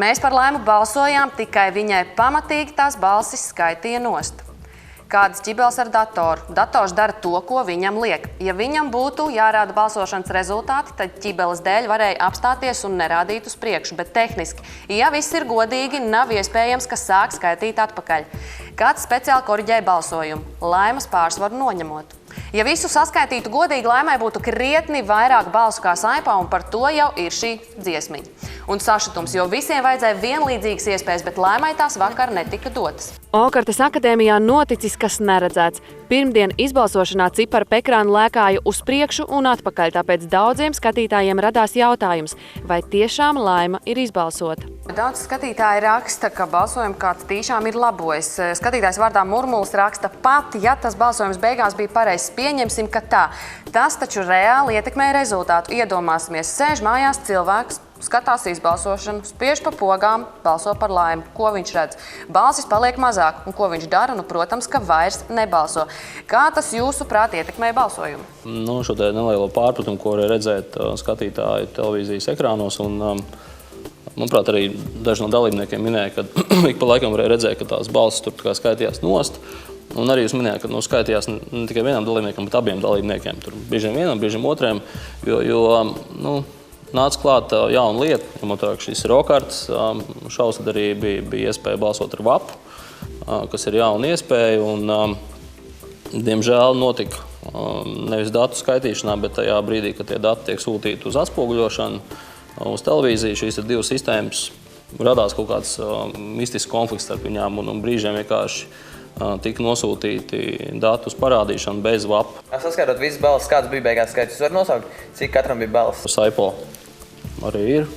Mēs par Laimu balsojām, tikai viņai pamatīgi tās balsis skaitīja nost. Kādas ķibeles ar datoru? Dators dara to, ko viņam liek. Ja viņam būtu jārāda balsošanas rezultāti, tad ķibeles dēļ varēja apstāties un nerādīt uz priekšu, bet tehniski, ja viss ir godīgi, nav iespējams, ka sāk skaitīt atpakaļ. Kāds speciāli koriģēja balsojumu? Laimas pārsvaru noņemot. Ja visu saskaitītu godīgi, Laimai būtu krietni vairāk balsu kā Saipā, un par to jau ir šī dziesmiņa. Un sašutums, jo visiem vajadzēja vienlīdzīgas iespējas, bet Laimai tās vakar netika dotas. Okartes akadēmijā noticis kas neredzēts. Pirmdien izbalsošanā cipari pa ekrānu lēkāja uz priekšu un atpakaļ, tāpēc daudziem skatītājiem radās jautājums, vai tiešām Laima ir izbalsota. Daudz skatītāji raksta, ka balsojumu kāds tīšām ir labojis. Skatītājs vārdā Murmulis raksta, pat ja tas balsojums beigās bija pareizs, pieņemsim, ka tā. Tas taču reāli ietekmēja rezultātu. Iedomāsimies, sēž mājās cilvēks, skatās izbalsošanu, spiež pa pogām, balso par Laimu. Ko viņš redz? Balsis paliek mazāk. Un ko viņš dara? Nu, protams, ka vairs nebalso. Kā tas jūsuprāt ietekmēja balsojumu? Šo te nelielo pārpratumu, ko varēja redzēt skatītāji televīzijas ekrānos. Manuprāt, arī daži no dalībniekiem minēja, ka ik pa laikam varēja redzēt, ka tās balsis tur skaitījās nost. Un arī jūs minējāt, ka skaitījās ne tikai vienam dalībniekam, bet abiem dalībniekiem. Tur brīžiem vienam, brīžiem otriem, jo nāca klāt jauna lieta, ņemot vērā, ka šis ir okartes šaus, tad arī bija iespēja balsot ar vapu, kas ir jauna iespēja. Un, diemžēl notika nevis datu skaitīšanā, bet tajā brīdī, kad tie dati tiek sūtīti uz atspoguļošanu uz televīziju, šīs ir divas sistēmas, radās kaut kāds mistisks konflikts starp viņām un brīžiem vienkārši tika nosūtīti datu uz parādīšanu bez vapa. Saskaitot visas balsis, kāds bija beigās skaits, jūs varat nosaukt, cik katram bija balsis? Saipo arī ir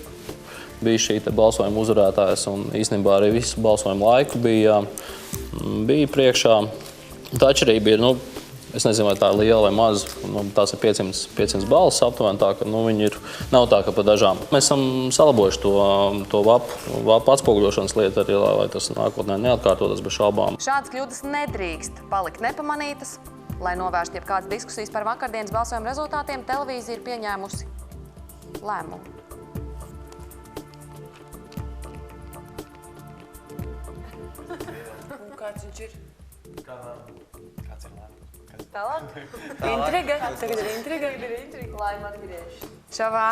bijis šī balsojuma uzvarētājs, un īstenībā arī visu balsojumu laiku bija priekšā. Tā atšķirība ir, es nezinu, vai tā ir liela vai maza, tās ir 500 balsis aptuveni, tā ka viņi nav tā, ka pa dažām. Mēs esam salabojuši to vapu atspoguļošanas lietu arī, lai tas nākotnē neatkārtotas bez šaubām. Šādas kļūdas nedrīkst palikt nepamanītas. Lai novērstu jebkādas diskusijas par vakardienas balsojuma rezultātiem, televīzija ir pieņēmusi lēmumu. Kāds viņš ir? Kāds ir lēmums? Tālāk? Intriga. Tagad ir intriga. Laima atgriežas. Šavā.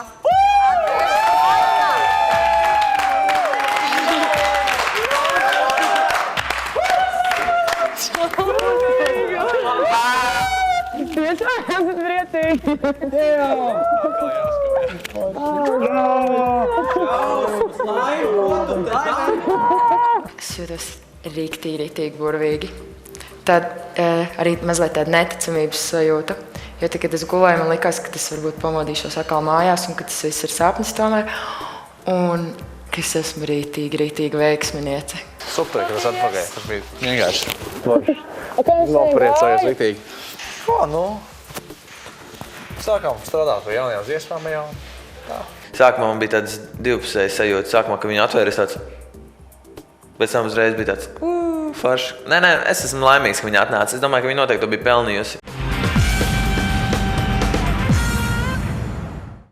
Es jūtos rīktīgi burvīgi. Tad arī mazliet tāda neticamības sajūta. Jo tad, kad es gulēju, man likās, ka es varbūt pamodīšos atkal mājās un ka tas viss ir sapnis tomēr. Un ka es esmu rītīgi veiksminiece. Super, ka tas atpakaļ. Tas bija vienkārši. Nopriecājos rītīgi. Sākām strādāt pie jaunajām dziesmām jau. Sākumā man bija tāds divpusējs sajūta. Sākumā, ka viņu atvēris tāds. Pēc tam uzreiz bija tāds. Forši. Nē, es esmu laimīgs, ka viņa atnāca. Es domāju, ka viņa noteikti to bija pelnījusi.